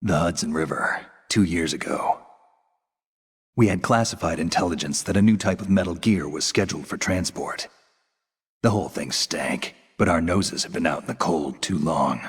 The Hudson River, 2 years ago. We had classified intelligence that a new type of metal gear was scheduled for transport. The whole thing stank, but our noses had been out in the cold too long.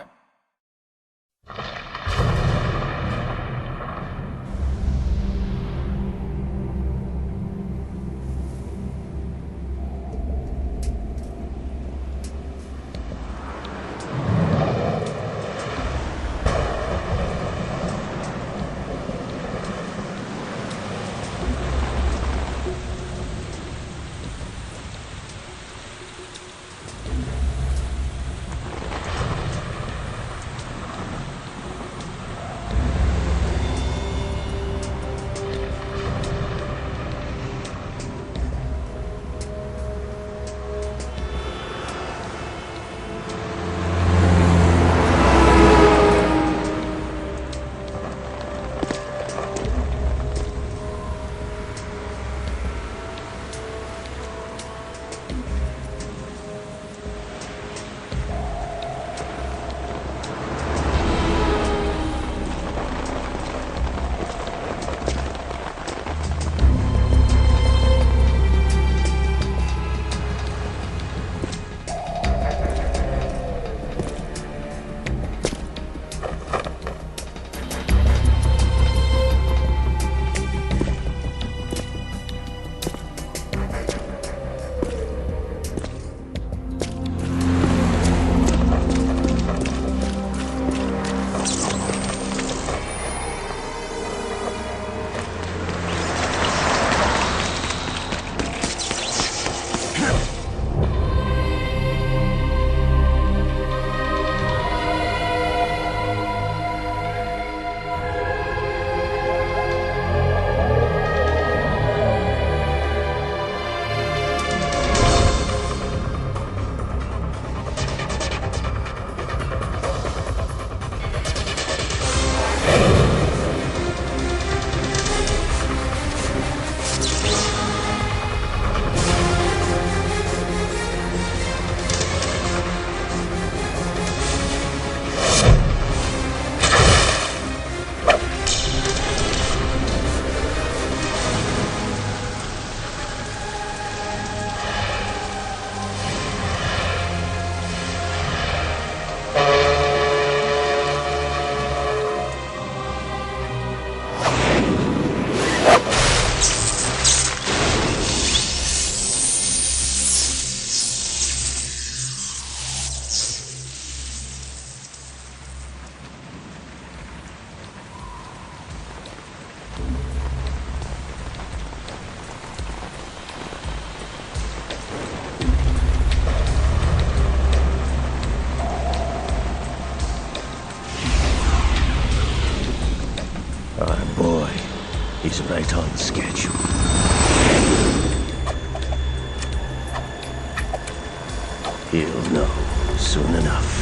Our boy, he's right on schedule. He'll know soon enough.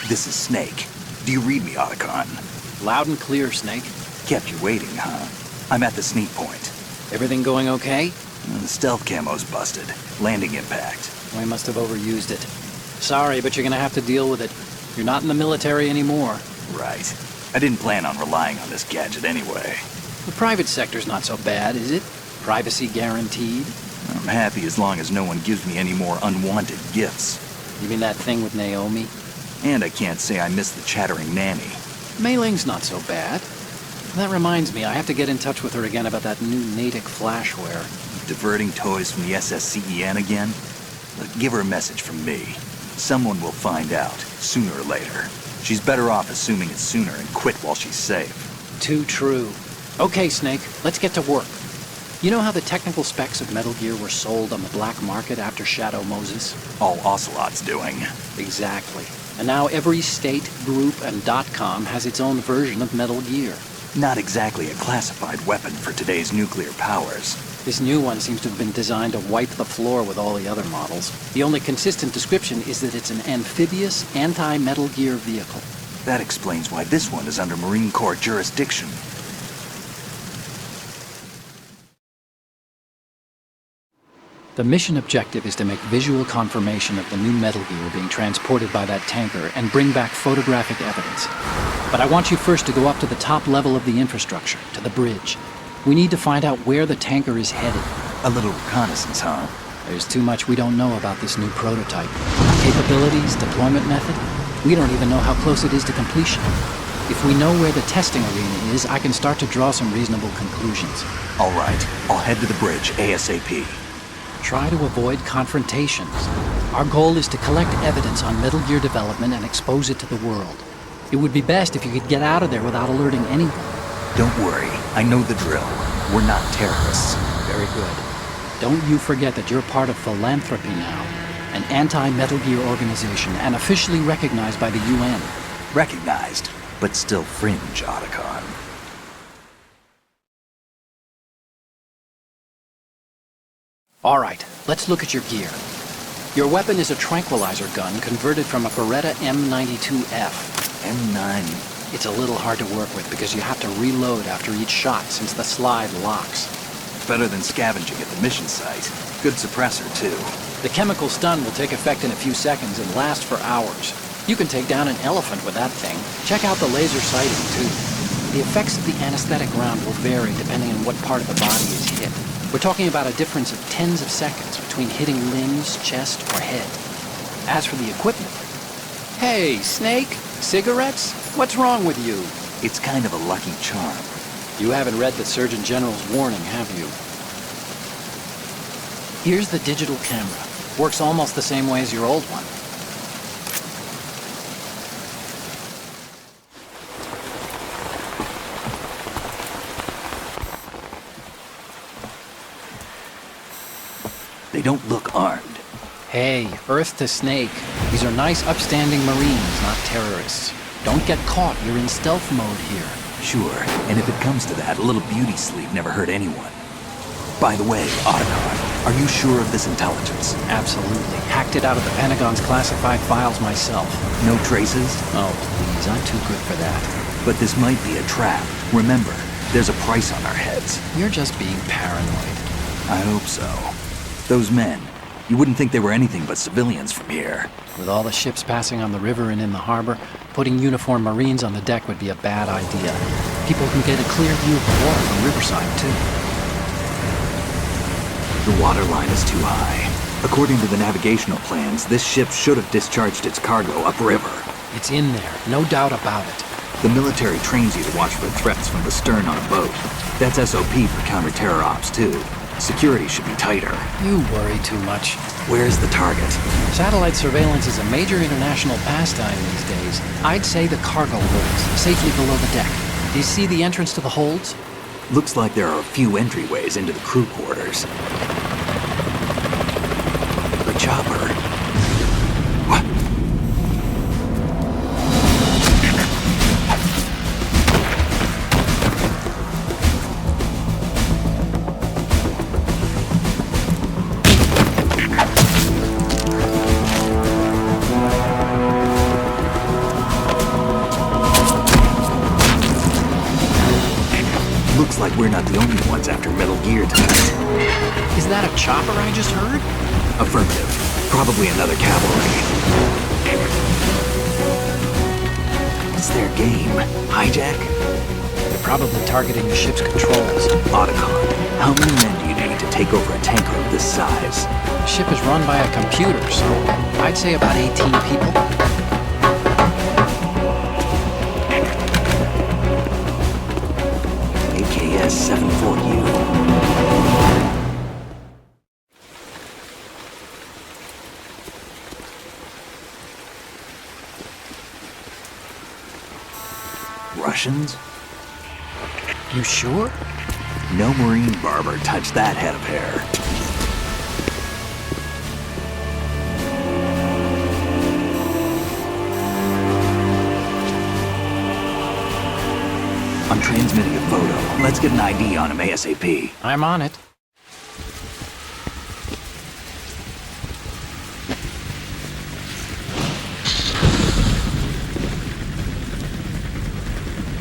This is Snake. Do you read me, Otacon? Loud and clear, Snake. Kept you waiting, huh? I'm at the sneak point. Everything going okay? The stealth camo's busted. Landing impact. We must have overused it. Sorry, but you're gonna have to deal with it. You're not in the military anymore. Right. I didn't plan on relying on this gadget anyway. The private sector's not so bad, is it? Privacy guaranteed? I'm happy as long as no one gives me any more unwanted gifts. You mean that thing with Naomi? And I can't say I miss the chattering nanny. Mei Ling's not so bad. That reminds me, I have to get in touch with her again about that new Natick flashware. Diverting toys from the SSCEN again? Look, give her a message from me. Someone will find out, sooner or later. She's better off assuming it's sooner and quit while she's safe. Too true. Okay, Snake, let's get to work. You know how the technical specs of Metal Gear were sold on the black market after Shadow Moses? All Ocelot's doing. Exactly. And now every state, group, and .com has its own version of Metal Gear. Not exactly a classified weapon for today's nuclear powers. This new one seems to have been designed to wipe the floor with all the other models. The only consistent description is that it's an amphibious, anti-Metal Gear vehicle. That explains why this one is under Marine Corps jurisdiction. The mission objective is to make visual confirmation of the new Metal Gear being transported by that tanker and bring back photographic evidence. But I want you first to go up to the top level of the infrastructure, to the bridge. We need to find out where the tanker is headed. A little reconnaissance, huh? There's too much we don't know about this new prototype. Capabilities, deployment method. We don't even know how close it is to completion. If we know where the testing arena is, I can start to draw some reasonable conclusions. All right, I'll head to the bridge ASAP. Try to avoid confrontations. Our goal is to collect evidence on Metal Gear development and expose it to the world. It would be best if you could get out of there without alerting anyone. Don't worry, I know the drill. We're not terrorists. Very good. Don't you forget that you're part of Philanthropy now, an anti-Metal Gear organization and officially recognized by the UN. Recognized, but still fringe, Otacon. All right, let's look at your gear. Your weapon is a tranquilizer gun converted from a Beretta M92F. M9. It's a little hard to work with because you have to reload after each shot since the slide locks. Better than scavenging at the mission site. Good suppressor, too. The chemical stun will take effect in a few seconds and last for hours. You can take down an elephant with that thing. Check out the laser sighting, too. The effects of the anesthetic round will vary depending on what part of the body is hit. We're talking about a difference of tens of seconds between hitting limbs, chest, or head. As for the equipment... Hey, Snake? Cigarettes? What's wrong with you? It's kind of a lucky charm. You haven't read the Surgeon General's warning, have you? Here's the digital camera. Works almost the same way as your old one. They don't look armed. Hey, Earth to Snake. These are nice, upstanding Marines, not terrorists. Don't get caught. You're in stealth mode here. Sure, and if it comes to that, a little beauty sleep never hurt anyone. By the way, Otacon, are you sure of this intelligence? Absolutely. Hacked it out of the Pentagon's classified files myself. No traces? Oh, please. I'm too good for that. But this might be a trap. Remember, there's a price on our heads. You're just being paranoid. I hope so. Those men, you wouldn't think they were anything but civilians from here. With all the ships passing on the river and in the harbor, putting uniformed Marines on the deck would be a bad idea. People can get a clear view of the water from Riverside, too. The water line is too high. According to the navigational plans, this ship should have discharged its cargo upriver. It's in there, no doubt about it. The military trains you to watch for threats from the stern on a boat. That's SOP for counter-terror ops, too. Security should be tighter. You worry too much. Where's the target? Satellite surveillance is a major international pastime these days. I'd say the cargo holds, safely below the deck. Do you see the entrance to the holds? Looks like there are a few entryways into the crew quarters. The chopper. What? Looks like we're not the only ones after Metal Gear tonight. Is that a chopper I just heard? Affirmative. Probably another cavalry. What's their game? Hijack? They're probably targeting the ship's controls. Otacon, how many men do you need to take over a tanker of this size? The ship is run by a computer, so I'd say about 18 people. AKS 74U. Russians? You sure? No marine barber touched that head of hair. I'm transmitting a photo. Let's get an ID on him ASAP. I'm on it.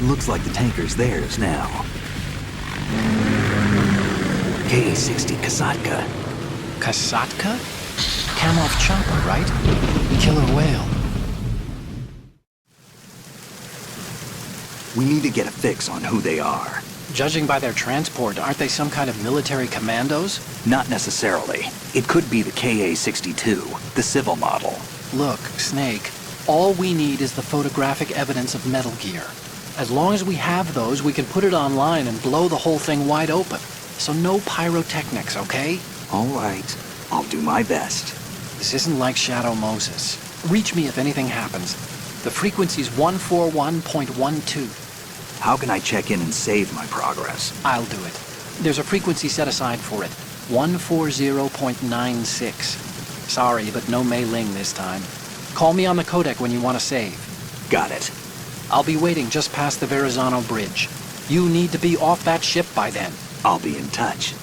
Looks like the tanker's theirs now. KA-60 Kasatka. Kasatka? Kamov chopper, right? Killer whale. We need to get a fix on who they are. Judging by their transport, aren't they some kind of military commandos? Not necessarily. It could be the KA-62, the civil model. Look, Snake, all we need is the photographic evidence of Metal Gear. As long as we have those, we can put it online and blow the whole thing wide open. So no pyrotechnics, okay? All right. I'll do my best. This isn't like Shadow Moses. Reach me if anything happens. The frequency's 141.12. How can I check in and save my progress? I'll do it. There's a frequency set aside for it. 140.96. Sorry, but no Mei Ling this time. Call me on the codec when you want to save. Got it. I'll be waiting just past the Verrazano Bridge. You need to be off that ship by then. I'll be in touch.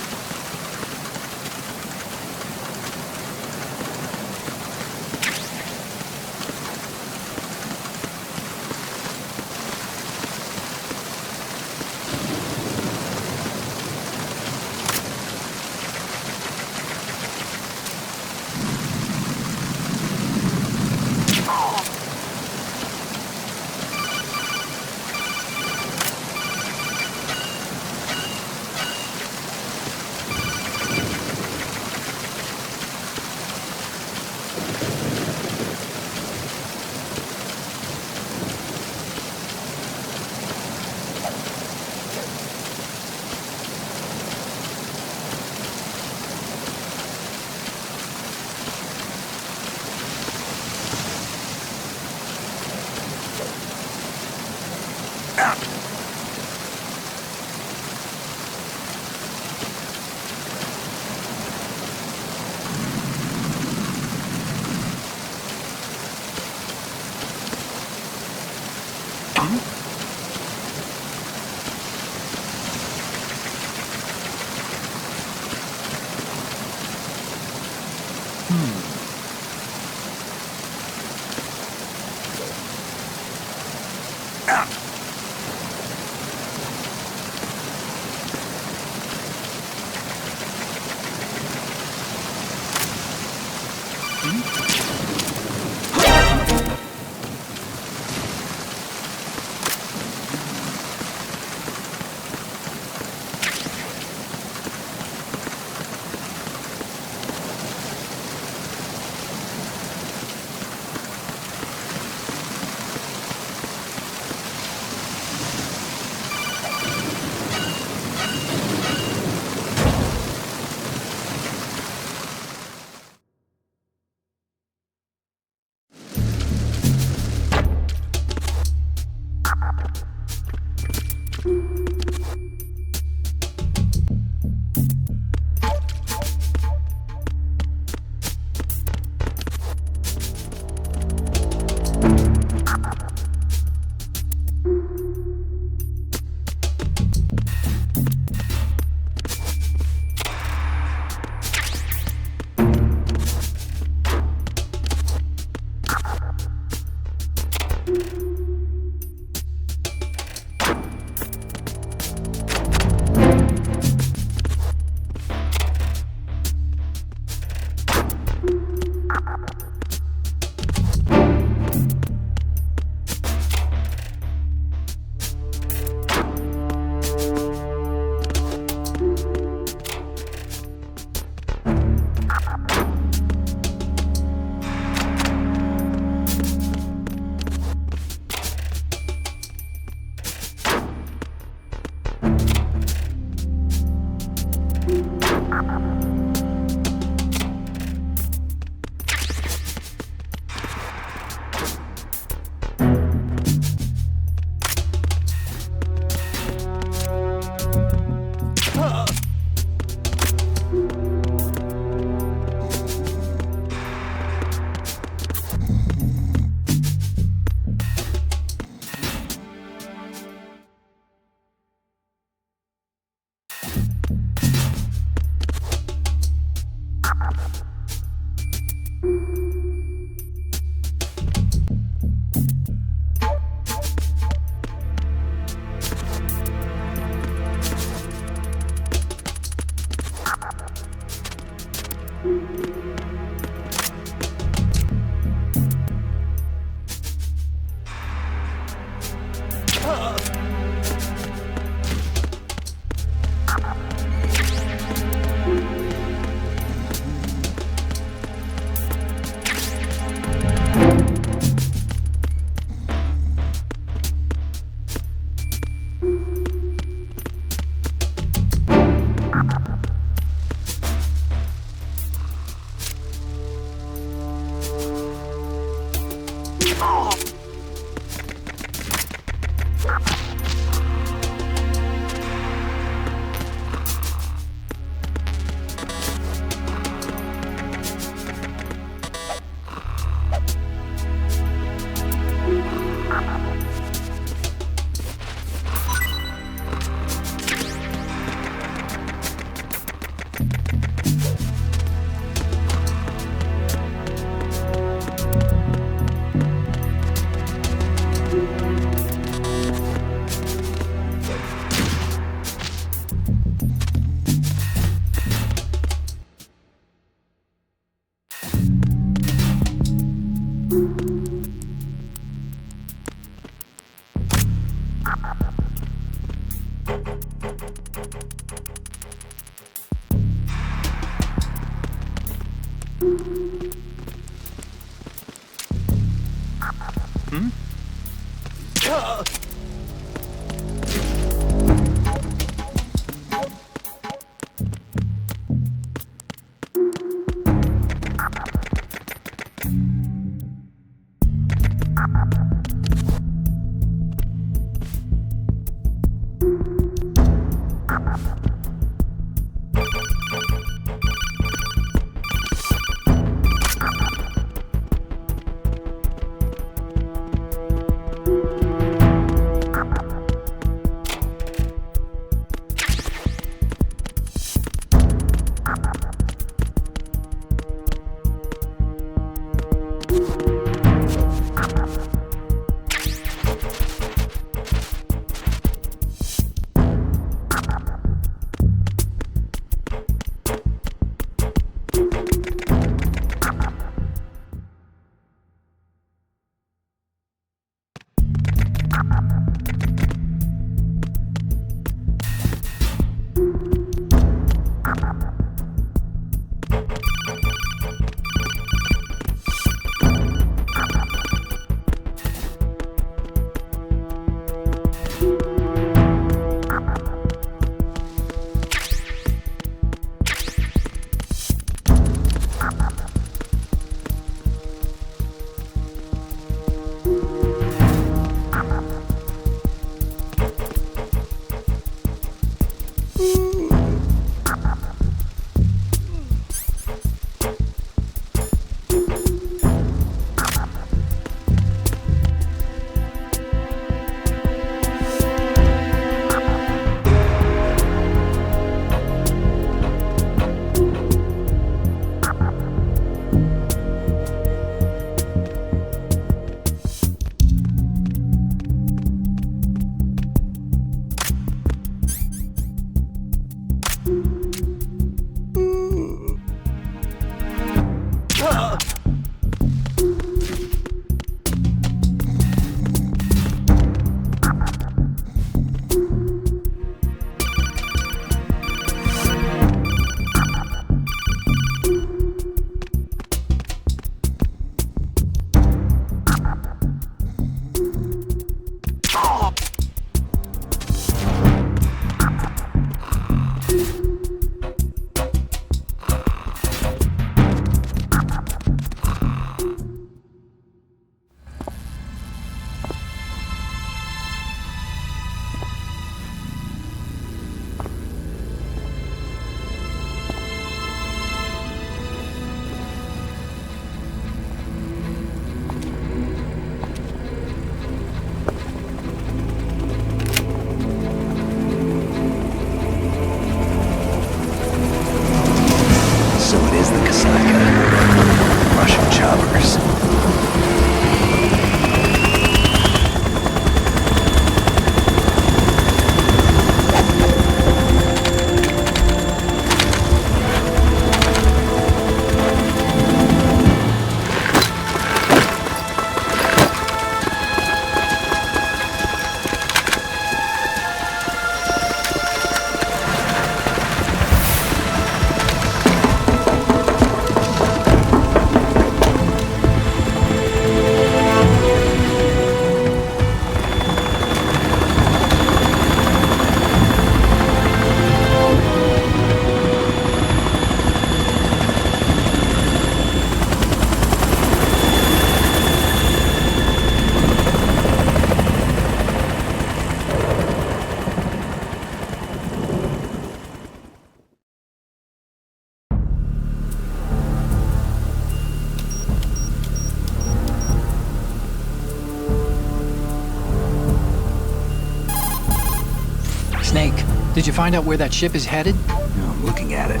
Snake, did you find out where that ship is headed? I'm looking at it.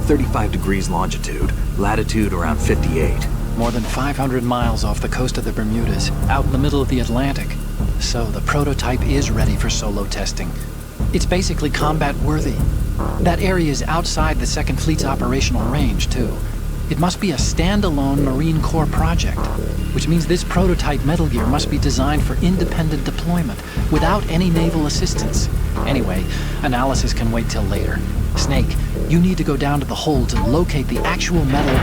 35 degrees longitude, latitude around 58. More than 500 miles off the coast of the Bermudas, out in the middle of the Atlantic. So the prototype is ready for solo testing. It's basically combat-worthy. That area is outside the Second Fleet's operational range, too. It must be a standalone Marine Corps project, which means this prototype Metal Gear must be designed for independent deployment, without any naval assistance. Anyway, analysis can wait till later. Snake, you need to go down to the holds and locate the actual metal...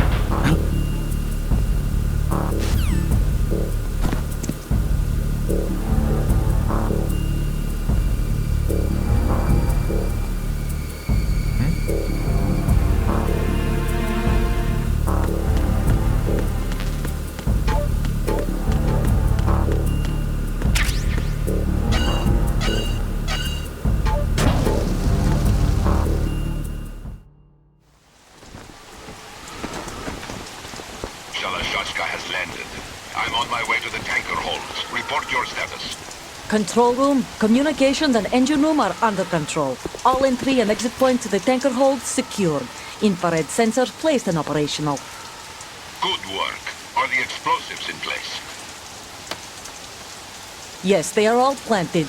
I'm on my way to the tanker holds. Report your status. Control room, communications and engine room are under control. All entry and exit points to the tanker hold secured. Infrared sensors placed and operational. Good work. Are the explosives in place? Yes, they are all planted.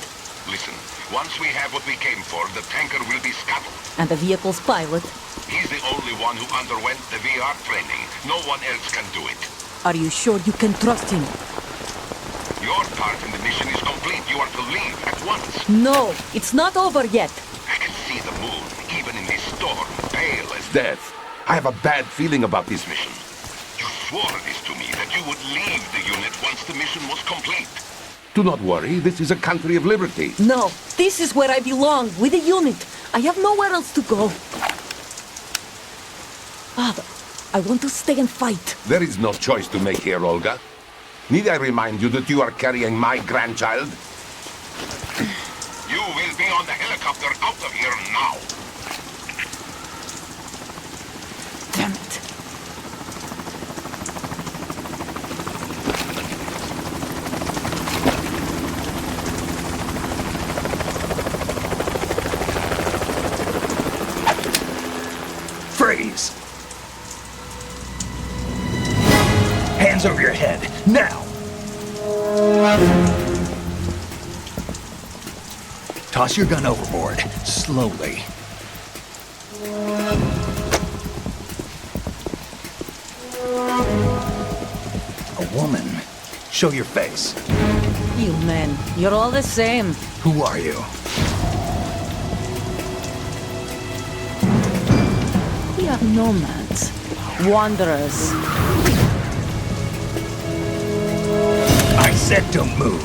Listen, once we have what we came for, the tanker will be scuttled. And the vehicle's pilot. He's the only one who underwent the VR training. No one else can do it. Are you sure you can trust him? Your part in the mission is complete. You are to leave at once. No, it's not over yet. I can see the moon, even in this storm, pale as Death. I have a bad feeling about this mission. You swore this to me, that you would leave the unit once the mission was complete. Do not worry, this is a country of liberty. No, this is where I belong, with the unit. I have nowhere else to go. Father, I want to stay and fight. There is no choice to make here, Olga. Need I remind you that you are carrying my grandchild? You will be on the helicopter out of here now. Damn it. Freeze! Hands over your head, now! Toss your gun overboard, slowly. A woman. Show your face. You men, you're all the same. Who are you? We are nomads, wanderers. I said don't move.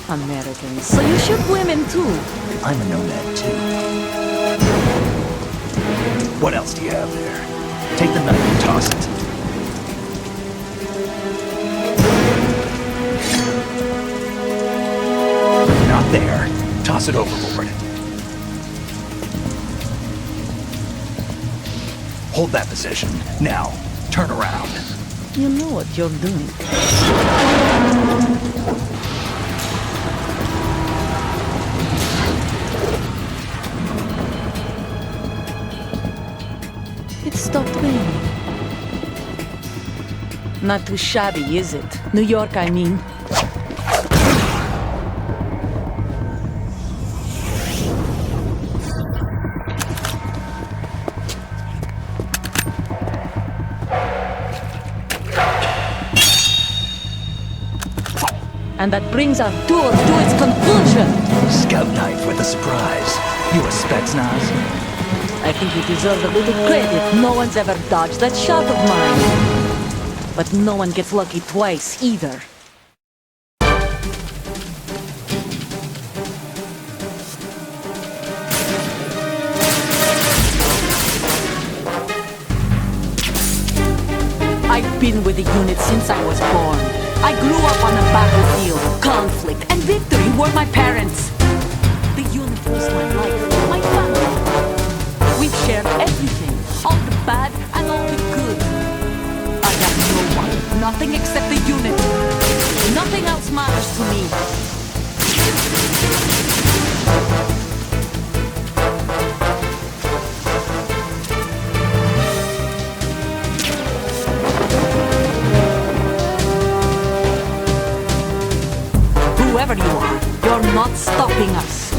Americans, so you shoot women too. I'm a nomad too. What else do you have there? Take the knife and toss it. Not there. Toss it overboard. Hold that position. Now, turn around. You know what you're doing. It stopped raining. Not too shabby, is it? New York, I mean. And that brings our tour to its conclusion. Scout knife with a surprise. You a Spetsnaz? I think you deserve a little credit. No one's ever dodged that shot of mine. But no one gets lucky twice, either. I've been with the unit since I was born. I grew up on the battlefield. Conflict and victory were my parents. The unit was my life, my family. We've shared everything, all the bad and all the good. I have no one, nothing except the unit. Nothing else matters to me. Whoever you are, you're not stopping us.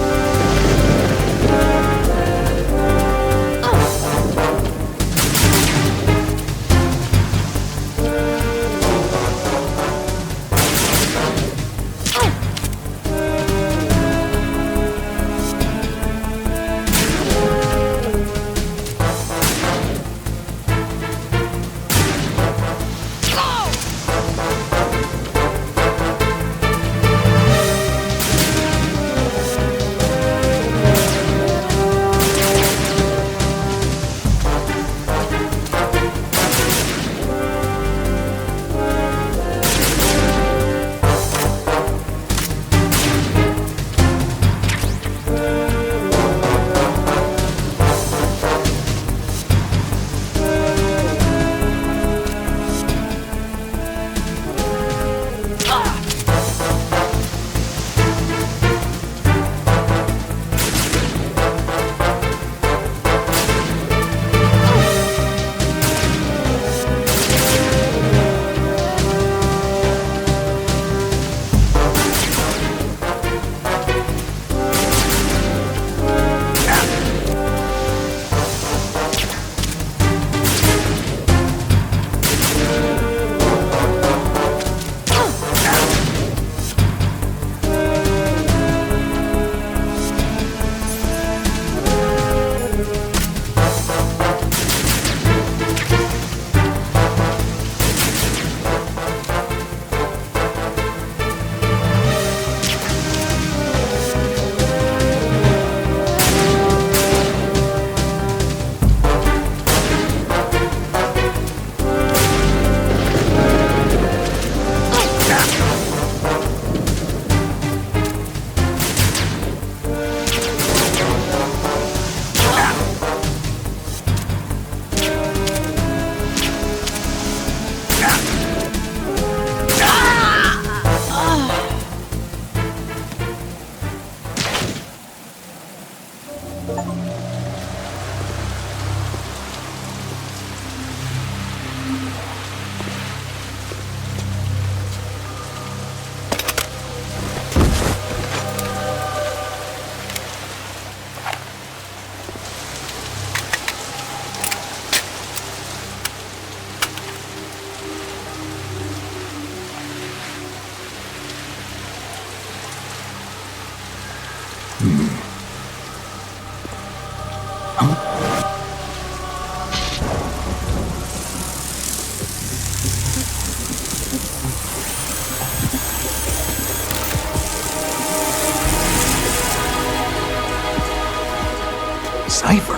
cipher.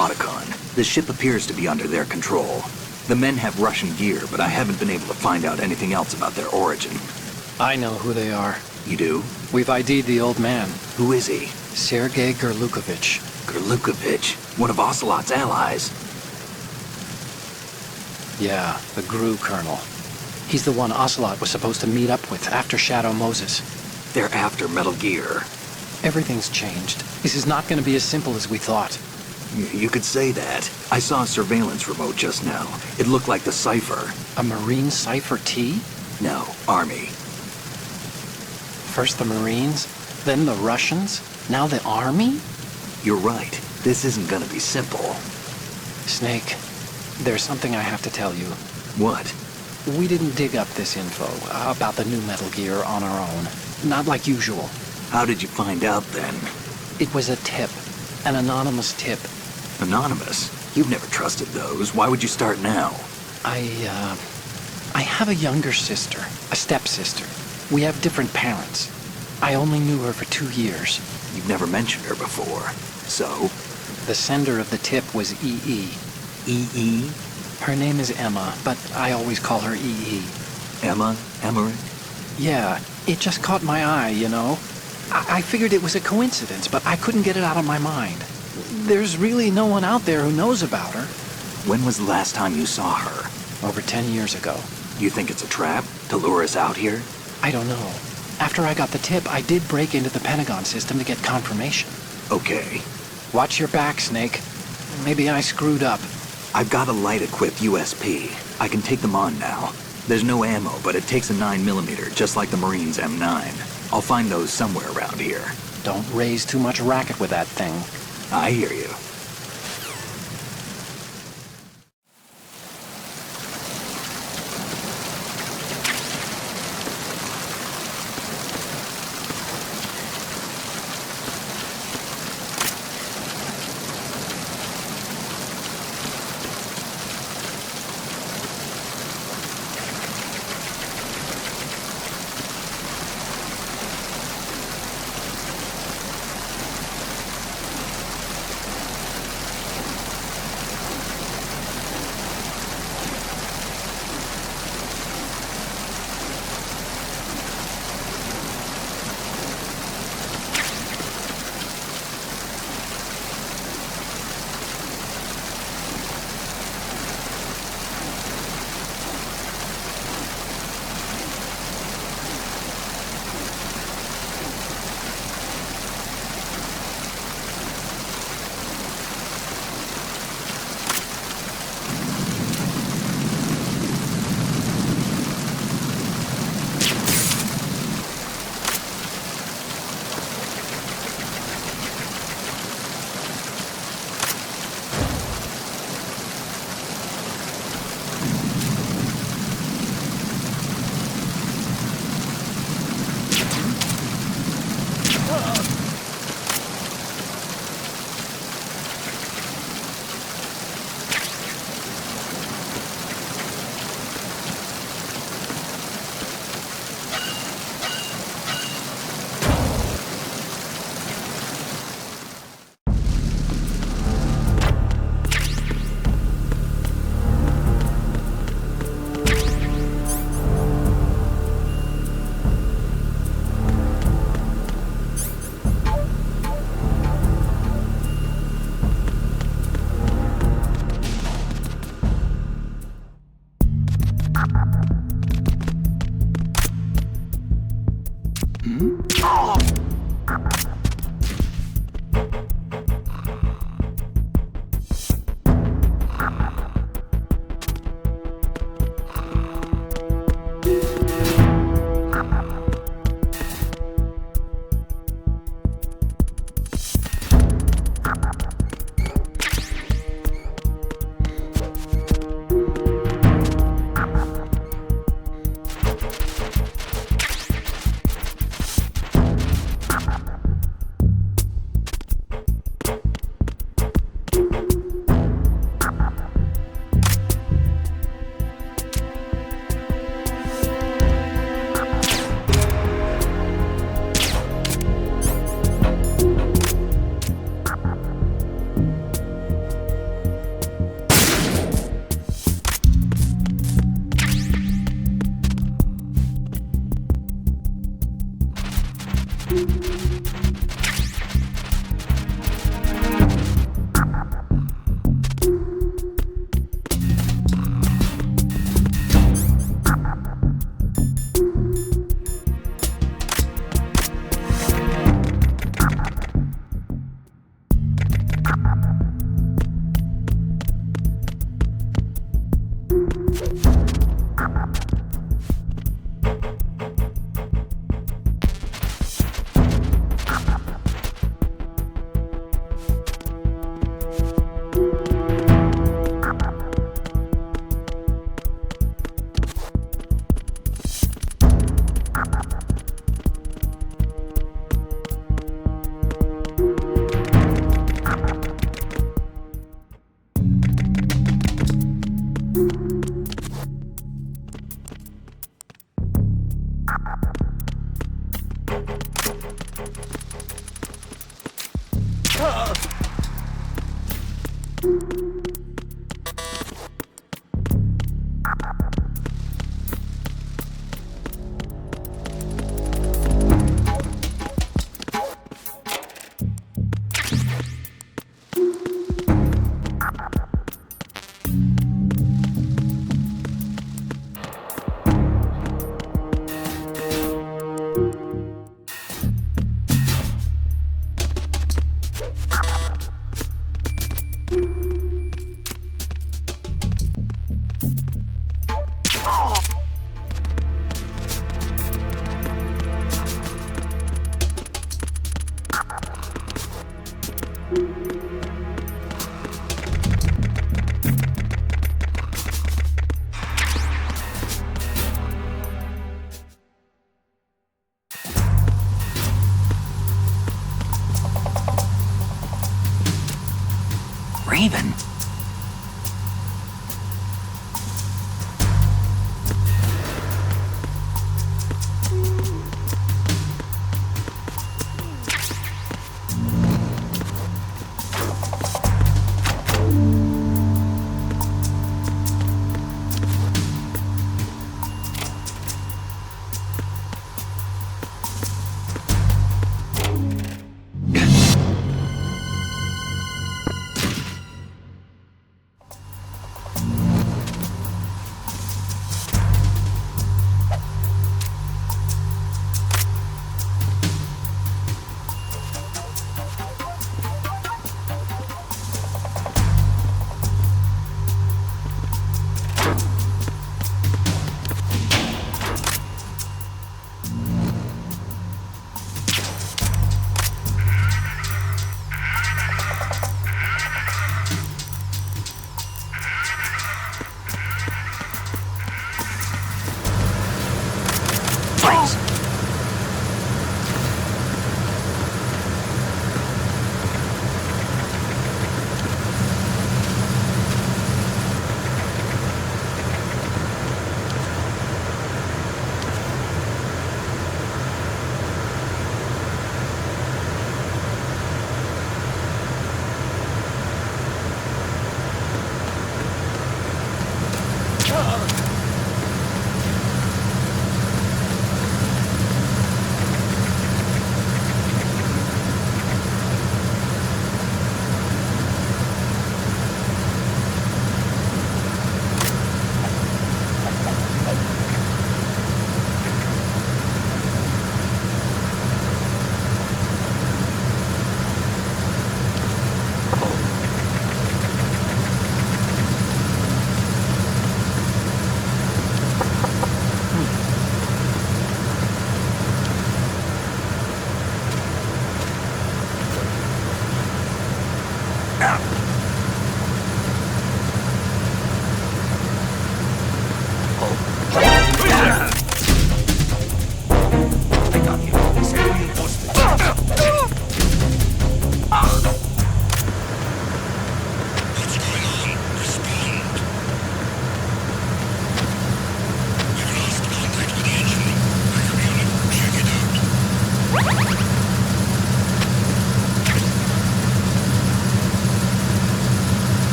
Otacon, the ship appears to be under their control. The men have Russian gear, but I haven't been able to find out anything else about their origin. I know who they are. You do? We've ID'd the old man, Who is he? Sergei Gerlukovich. Gerlukovich, one of Ocelot's allies. Yeah, the GRU colonel. He's the one Ocelot was supposed to meet up with after Shadow Moses. They're after Metal Gear. Everything's changed. This is not going to be as simple as we thought. You could say that. I saw a surveillance remote just now. It looked like the cipher. A Marine Cipher T? No, Army. First the Marines, then the Russians, now the Army? You're right. This isn't gonna be simple. Snake, there's something I have to tell you. What? We didn't dig up this info about the new Metal Gear on our own. Not like usual. How did you find out then? It was a tip. An anonymous tip. Anonymous? You've never trusted those. Why would you start now? I have a younger sister, a stepsister. We have different parents. I only knew her for 2 years. You've never mentioned her before. So? The sender of the tip was EE. EE? Her name is Emma, but I always call her EE. Emma? Emmerich? Yeah, it just caught my eye, you know? I figured it was a coincidence, but I couldn't get it out of my mind. There's really no one out there who knows about her. When was the last time you saw her? Over 10 years ago. You think it's a trap? To lure us out here? I don't know. After I got the tip, I did break into the Pentagon system to get confirmation. Okay. Watch your back, Snake. Maybe I screwed up. I've got a light-equipped USP. I can take them on now. There's no ammo, but it takes a 9mm, just like the Marines' M9. I'll find those somewhere around here. Don't raise too much racket with that thing. I hear you. Raven?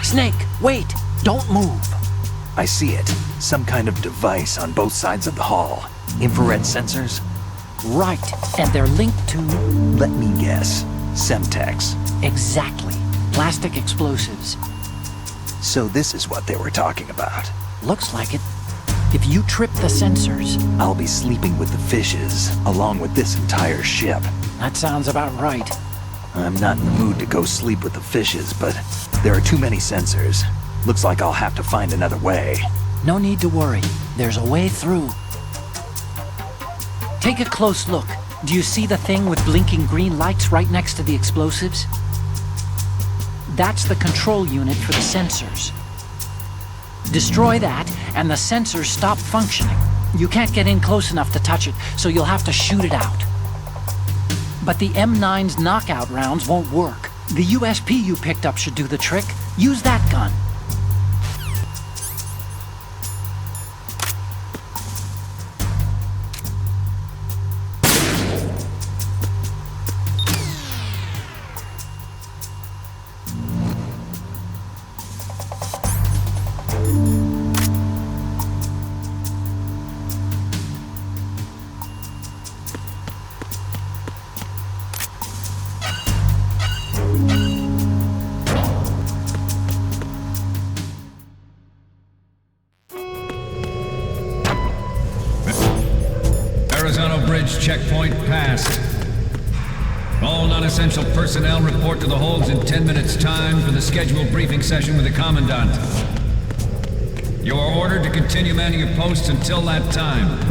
Snake, wait! Don't move! I see it. Some kind of device on both sides of the hall. Infrared sensors? Right, and they're linked to... Let me guess. Semtex. Exactly. Plastic explosives. So this is what they were talking about. Looks like it. If you trip the sensors... I'll be sleeping with the fishes, along with this entire ship. That sounds about right. I'm not in the mood to go sleep with the fishes, but there are too many sensors. Looks like I'll have to find another way. No need to worry. There's a way through. Take a close look. Do you see the thing with blinking green lights right next to the explosives? That's the control unit for the sensors. Destroy that, and the sensors stop functioning. You can't get in close enough to touch it, so you'll have to shoot it out. But the M9's knockout rounds won't work. The USP you picked up should do the trick. Use that gun. Arizona Bridge checkpoint passed. All non-essential personnel report to the holds in 10 minutes' time for the scheduled briefing session with the Commandant. You are ordered to continue manning your posts until that time.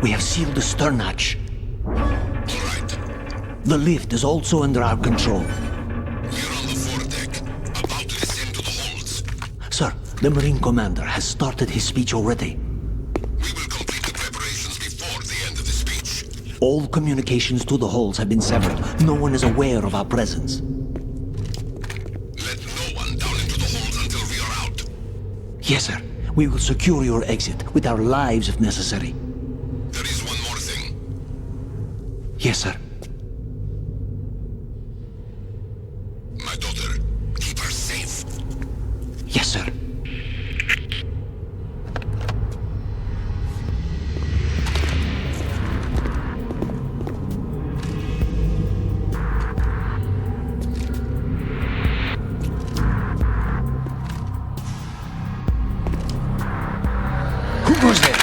We have sealed the stern hatch. All right. The lift is also under our control. We're on the foredeck, about to descend to the holds. Sir, the Marine Commander has started his speech already. We will complete the preparations before the end of the speech. All communications to the holds have been severed. No one is aware of our presence. Let no one down into the holds until we are out. Yes, sir. We will secure your exit with our lives if necessary. There is one more thing. Yes, sir. My daughter, keep her safe. Yes, sir. Who goes there?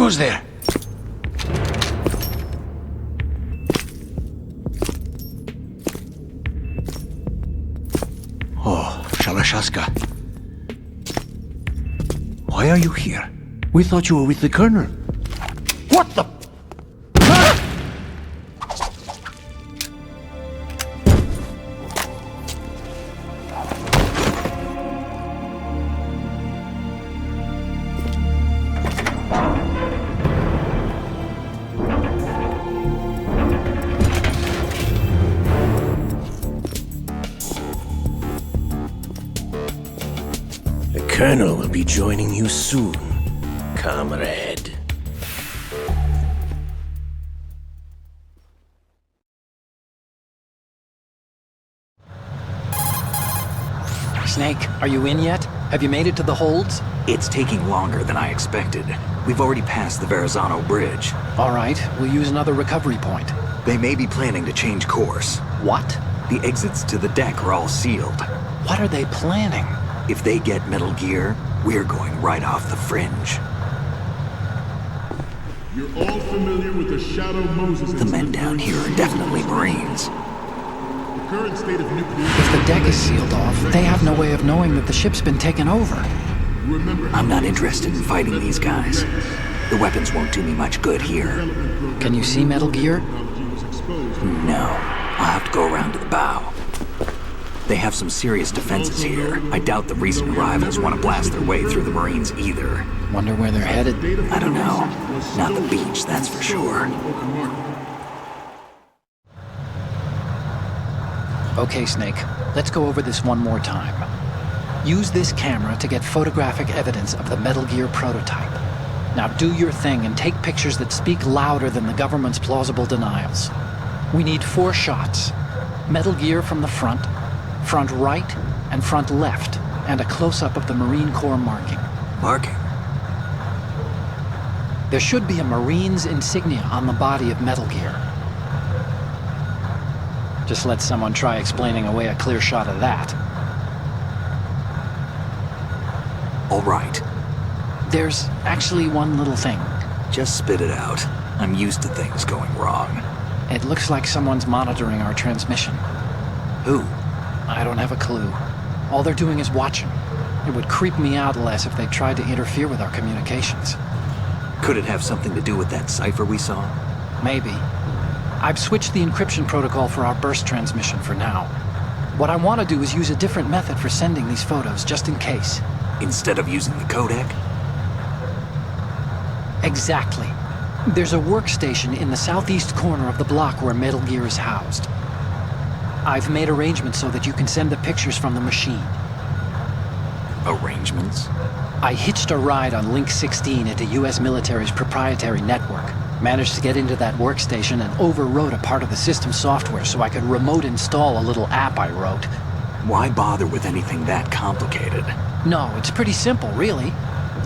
goes there? Oh, Shalashaska. Why are you here? We thought you were with the Colonel. What the... The Colonel will be joining you soon, comrade. Snake, are you in yet? Have you made it to the holds? It's taking longer than I expected. We've already passed the Verrazano Bridge. All right, we'll use another recovery point. They may be planning to change course. What? The exits to the deck are all sealed. What are they planning? If they get Metal Gear, we're going right off the fringe. You're all familiar with the Shadow Moses The men down here are definitely Marines. The current state of nuclear... If the deck is sealed off, they have no way of knowing that the ship's been taken over. Remember, I'm not interested in fighting these guys. The weapons won't do me much good here. Can you see Metal Gear? No. I'll have to go around to the bow. They have some serious defenses here. I doubt the recent arrivals want to blast their way through the Marines either. Wonder where they're headed. I don't know. Not the beach, that's for sure. Okay, Snake. Let's go over this one more time. Use this camera to get photographic evidence of the Metal Gear prototype. Now do your thing and take pictures that speak louder than the government's plausible denials. We need 4 shots. Metal Gear from the front right, and front left, and a close-up of the Marine Corps marking. Marking? There should be a Marine's insignia on the body of Metal Gear. Just let someone try explaining away a clear shot of that. All right. There's actually one little thing. Just spit it out. I'm used to things going wrong. It looks like someone's monitoring our transmission. Who? I don't have a clue. All they're doing is watching. It would creep me out less if they tried to interfere with our communications. Could it have something to do with that cipher we saw? Maybe. I've switched the encryption protocol for our burst transmission for now. What I want to do is use a different method for sending these photos, just in case. Instead of using the codec? Exactly. There's a workstation in the southeast corner of the block where Metal Gear is housed. I've made arrangements so that you can send the pictures from the machine. Arrangements? I hitched a ride on Link 16 into US military's proprietary network. Managed to get into that workstation and overwrote a part of the system software so I could remote install a little app I wrote. Why bother with anything that complicated? No, it's pretty simple, really.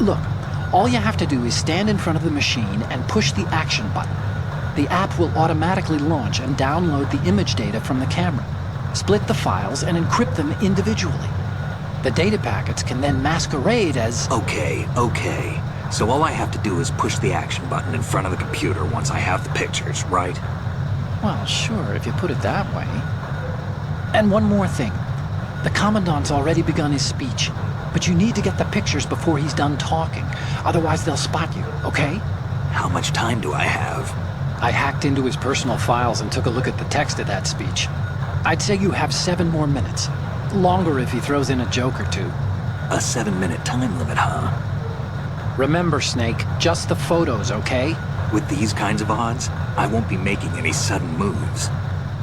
Look, all you have to do is stand in front of the machine and push the action button. The app will automatically launch and download the image data from the camera, split the files, and encrypt them individually. The data packets can then masquerade as... Okay. So all I have to do is push the action button in front of the computer once I have the pictures, right? Well, sure, if you put it that way. And one more thing. The Commandant's already begun his speech, but you need to get the pictures before he's done talking. Otherwise, they'll spot you, okay? How much time do I have? I hacked into his personal files and took a look at the text of that speech. I'd say you have 7 more minutes. Longer if he throws in a joke or two. A 7-minute time limit, huh? Remember, Snake, just the photos, okay? With these kinds of odds, I won't be making any sudden moves.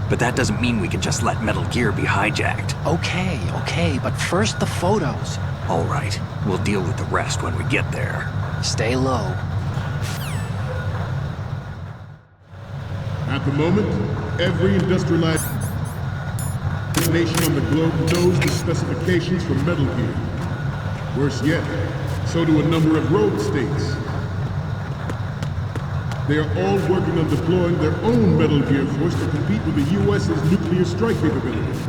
But that doesn't mean we can just let Metal Gear be hijacked. Okay, but first the photos. All right, we'll deal with the rest when we get there. Stay low. At the moment, every industrialized nation on the globe knows the specifications for Metal Gear. Worse yet, so do a number of rogue states. They are all working on deploying their own Metal Gear force to compete with the U.S.'s nuclear strike capability.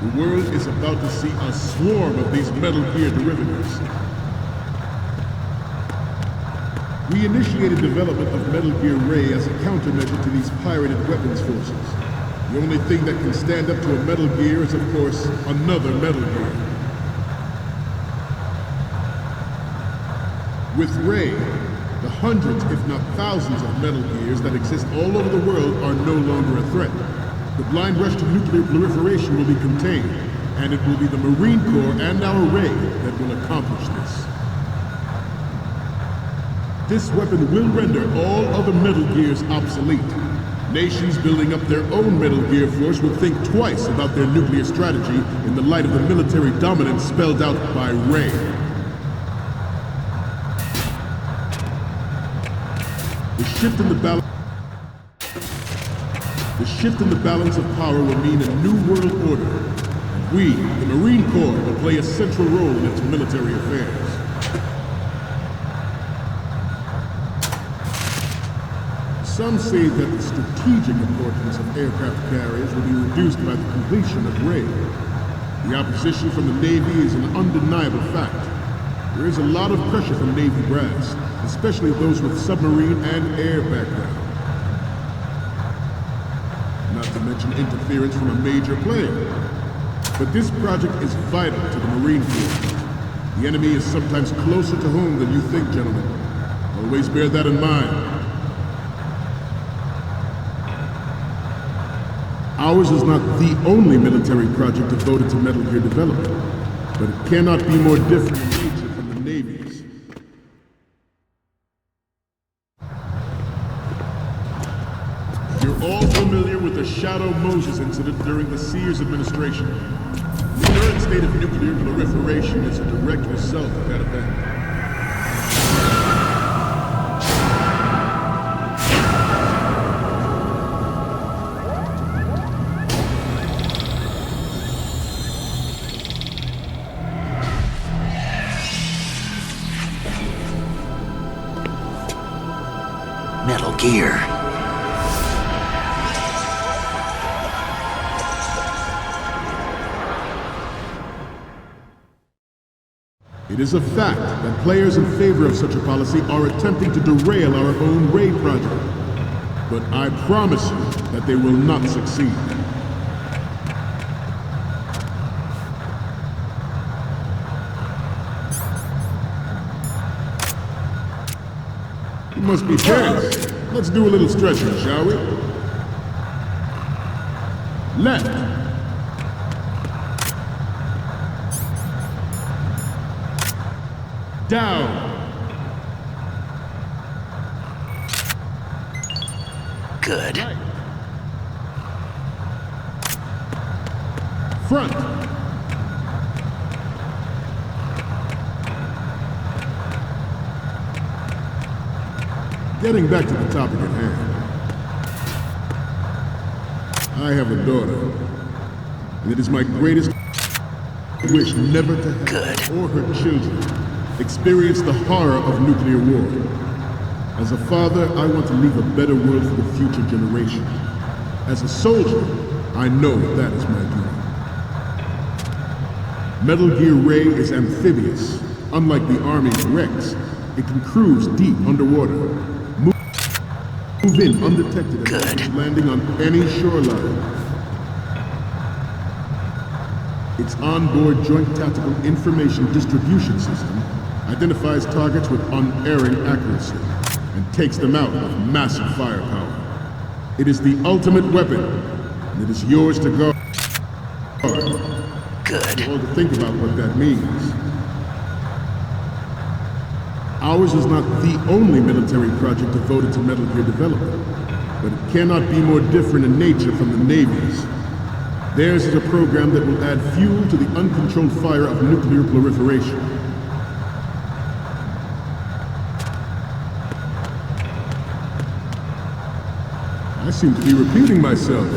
The world is about to see a swarm of these Metal Gear derivatives. We initiated development of Metal Gear Ray as a countermeasure to these pirated weapons forces. The only thing that can stand up to a Metal Gear is, of course, another Metal Gear. With Ray, the hundreds, if not thousands of Metal Gears that exist all over the world are no longer a threat. The blind rush to nuclear proliferation will be contained, and it will be the Marine Corps and our Ray that will accomplish this. This weapon will render all other Metal Gears obsolete. Nations building up their own Metal Gear force will think twice about their nuclear strategy in the light of the military dominance spelled out by Ray. The shift in the balance of power will mean a new world order. We, the Marine Corps, will play a central role in its military affairs. Some say that the strategic importance of aircraft carriers will be reduced by the completion of Ray. The opposition from the Navy is an undeniable fact. There is a lot of pressure from Navy brass, especially those with submarine and air background. Not to mention interference from a major player. But this project is vital to the Marine Corps. The enemy is sometimes closer to home than you think, gentlemen. Always bear that in mind. Ours is not the only military project devoted to Metal Gear development, but it cannot be more different in nature from the Navy's. You're all familiar with the Shadow Moses incident during the Sears administration. The current state of nuclear proliferation is a direct result of that event. Metal Gear. It is a fact that players in favor of such a policy are attempting to derail our own Ray project. But I promise you that they will not succeed. You must be tense. Let's do a little stretching, shall we? Left. Down. Good. Right. Front. Getting back to the topic at hand. I have a daughter, and it is my greatest wish never to have or her children experience the horror of nuclear war. As a father, I want to leave a better world for the future generation. As a soldier, I know that is my duty. Metal Gear Ray is amphibious. Unlike the Army's Rex, it can cruise deep underwater. Move in undetected and landing on any shoreline. Its onboard Joint Tactical Information Distribution System identifies targets with unerring accuracy and takes them out with massive firepower. It is the ultimate weapon, and it is yours to guard. Good. All to think about what that means. Ours is not the only military project devoted to Metal Gear development, but it cannot be more different in nature from the Navy's. Theirs is a program that will add fuel to the uncontrolled fire of nuclear proliferation. I seem to be repeating myself.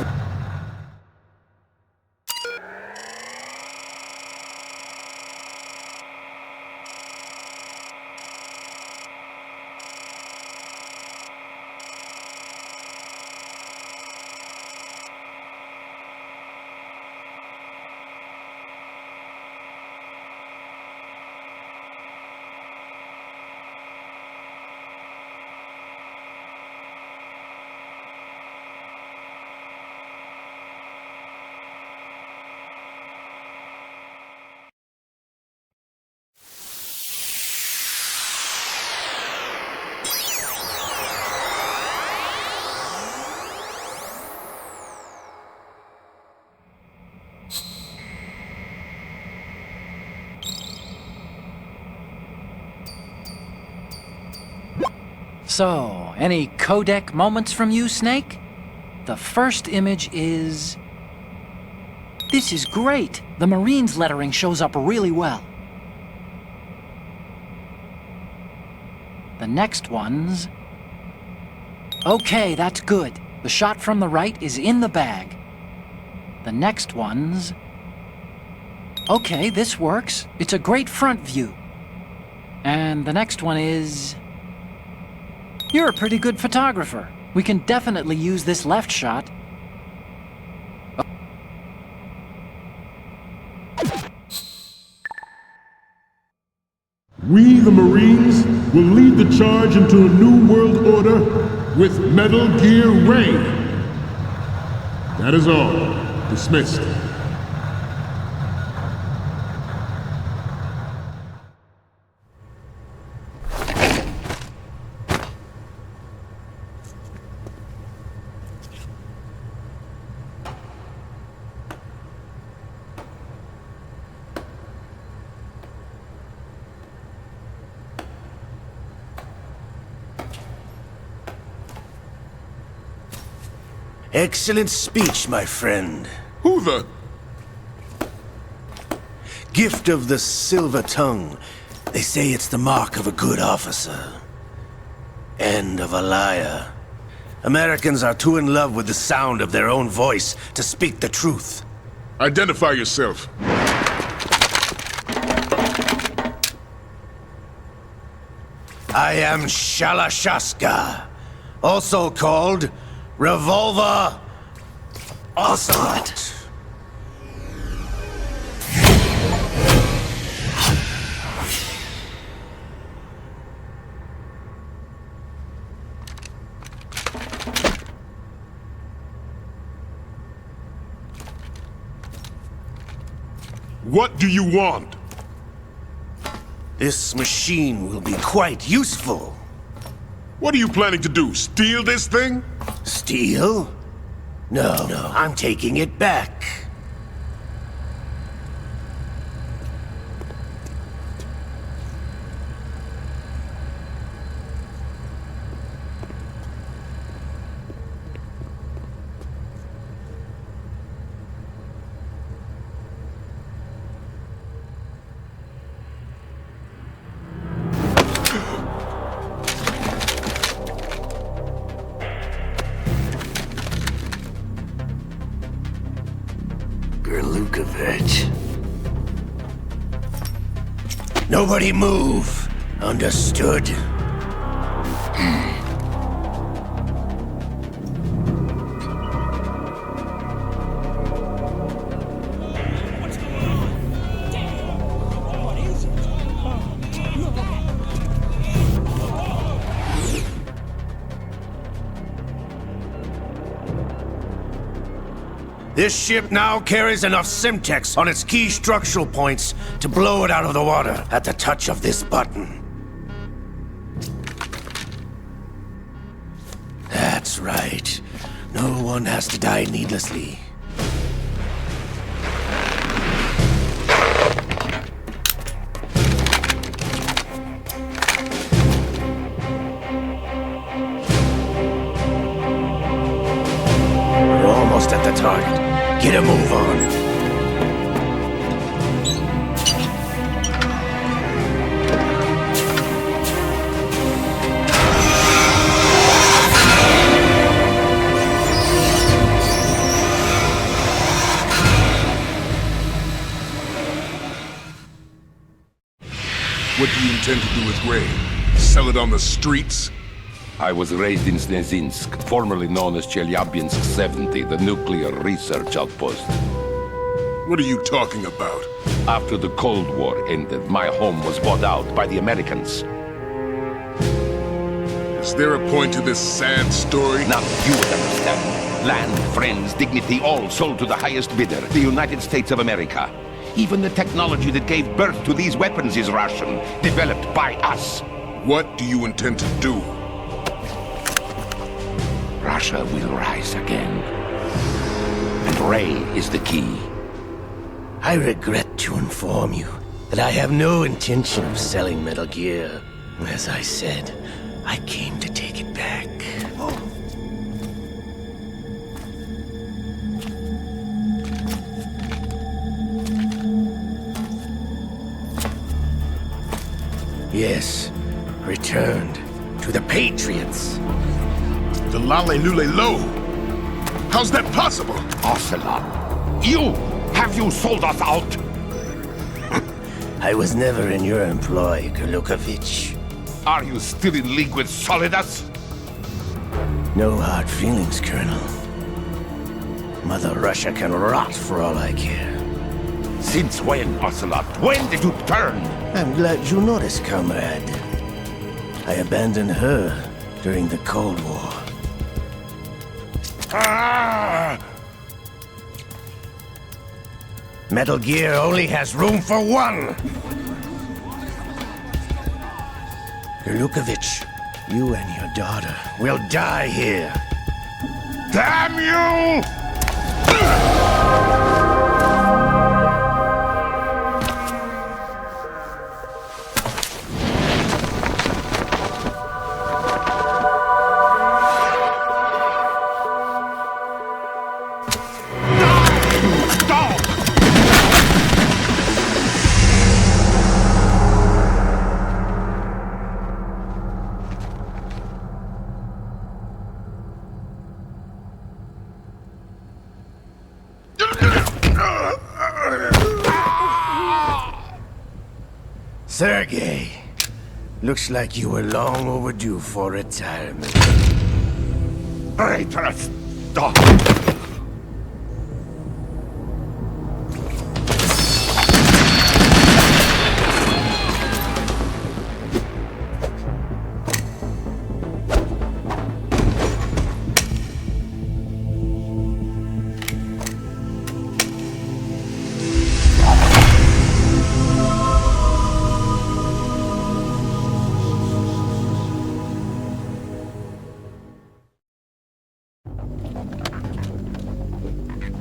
So, any codec moments from you, Snake? The first image is... This is great! The Marines lettering shows up really well. The next one's... Okay, that's good. The shot from the right is in the bag. The next one's... Okay, this works. It's a great front view. And the next one is... You're a pretty good photographer. We can definitely use this left shot. We, the Marines, will lead the charge into a new world order with Metal Gear Ray. That is all. Dismissed. Excellent speech, my friend. Who the... Gift of the silver tongue. They say it's the mark of a good officer. And of a liar. Americans are too in love with the sound of their own voice to speak the truth. Identify yourself. I am Shalashaska, also called Revolver Ocelot. What do you want? This machine will be quite useful. What are you planning to do? Steal this thing? Steal? No, I'm taking it back. Lukovich. Nobody move. Understood? This ship now carries enough Simtex on its key structural points to blow it out of the water at the touch of this button. That's right. No one has to die needlessly. We're almost at the target. Get a move on. What do you intend to do with Ray? Sell it on the streets? I was raised in Snezinsk, formerly known as Chelyabinsk 70, the nuclear research outpost. What are you talking about? After the Cold War ended, my home was bought out by the Americans. Is there a point to this sad story? Now you would understand. Land, friends, dignity, all sold to the highest bidder, the United States of America. Even the technology that gave birth to these weapons is Russian, developed by us. What do you intend to do? Russia will rise again. And Ray is the key. I regret to inform you that I have no intention of selling Metal Gear. As I said, I came to take it back. Yes, returned to the Patriots. The Lale Lule Lo. How's that possible? Ocelot, have you sold us out? I was never in your employ, Gurlukovich. Are you still in league with Solidus? No hard feelings, Colonel. Mother Russia can rot for all I care. Since when, Ocelot? When did you turn? I'm glad you noticed, comrade. I abandoned her during the Cold War. Ah! Metal Gear only has room for one! Gurlukovich, you and your daughter will die here. Damn you! Sergei, looks like you were long overdue for retirement. Traitorous dog!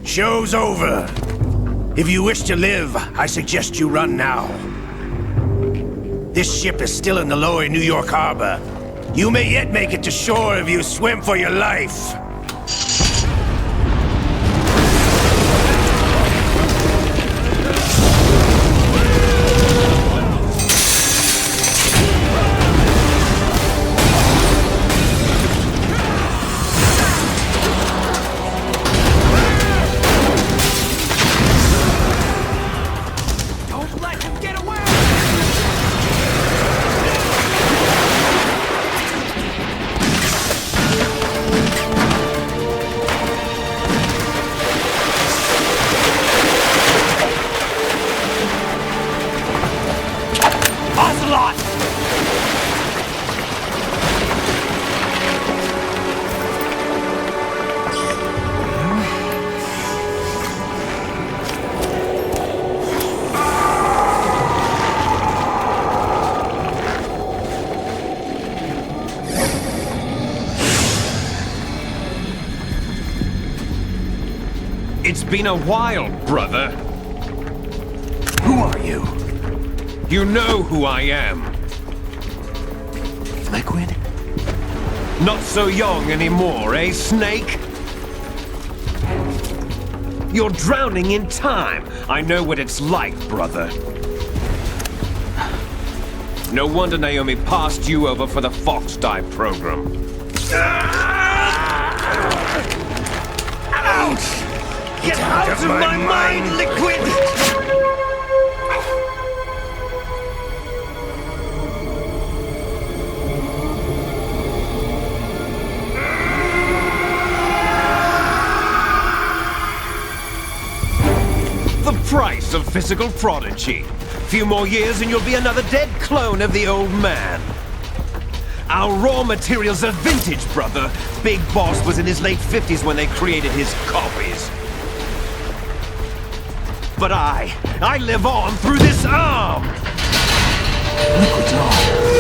Show's over. If you wish to live, I suggest you run now. This ship is still in the lower New York harbor. You may yet make it to shore if you swim for your life. It's been a while, brother. Who are you? You know who I am. Liquid? Not so young anymore, eh, Snake? You're drowning in time. I know what it's like, brother. No wonder Naomi passed you over for the Fox Die program. Ouch! Get out of my mind, Liquid! The price of physical prodigy. Few more years and you'll be another dead clone of the old man. Our raw materials are vintage, brother. Big Boss was in his late 50s when they created his copies. But I live on through this arm! Liquid's on.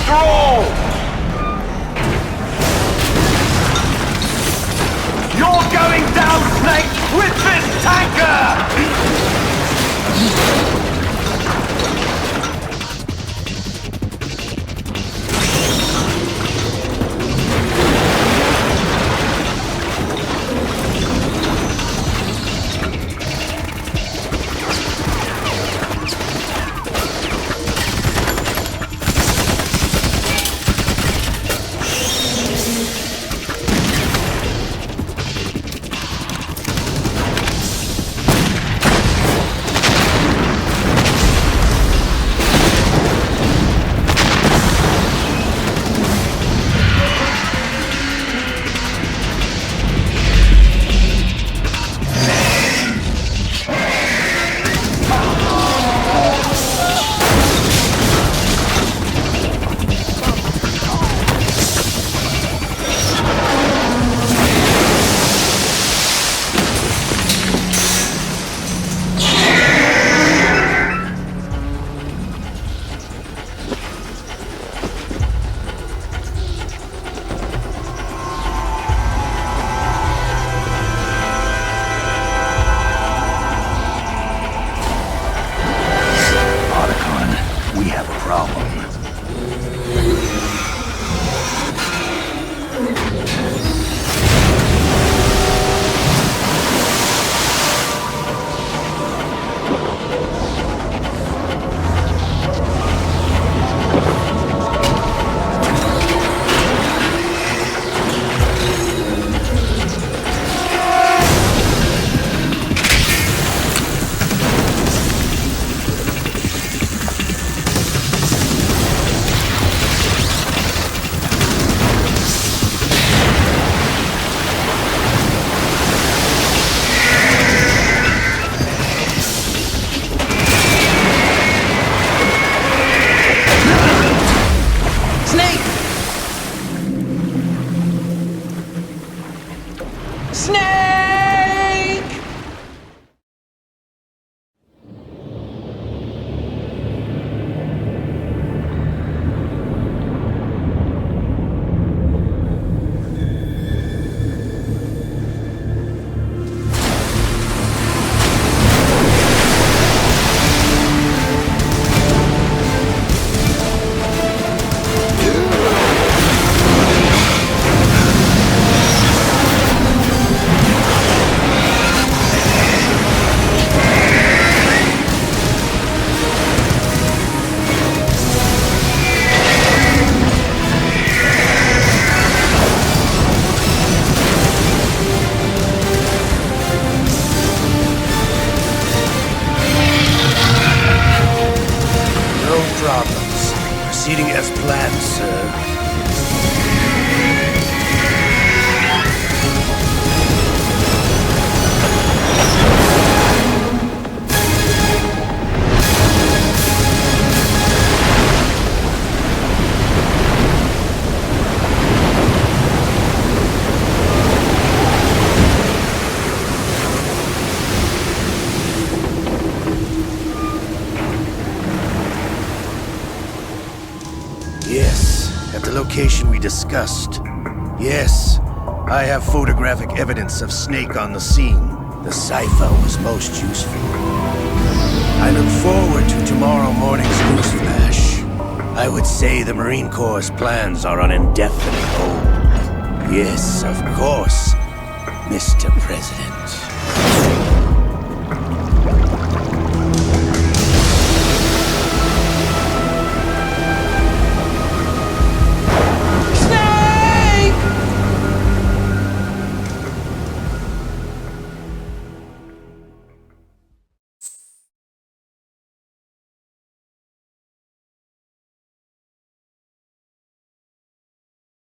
after all! You're going down, Snake, with this tanker! Proceeding as planned, sir. Yes, at the location we discussed. Yes, I have photographic evidence of Snake on the scene. The cipher was most useful. I look forward to tomorrow morning's news flash. I would say the Marine Corps' plans are on indefinite hold. Yes, of course, Mr. President.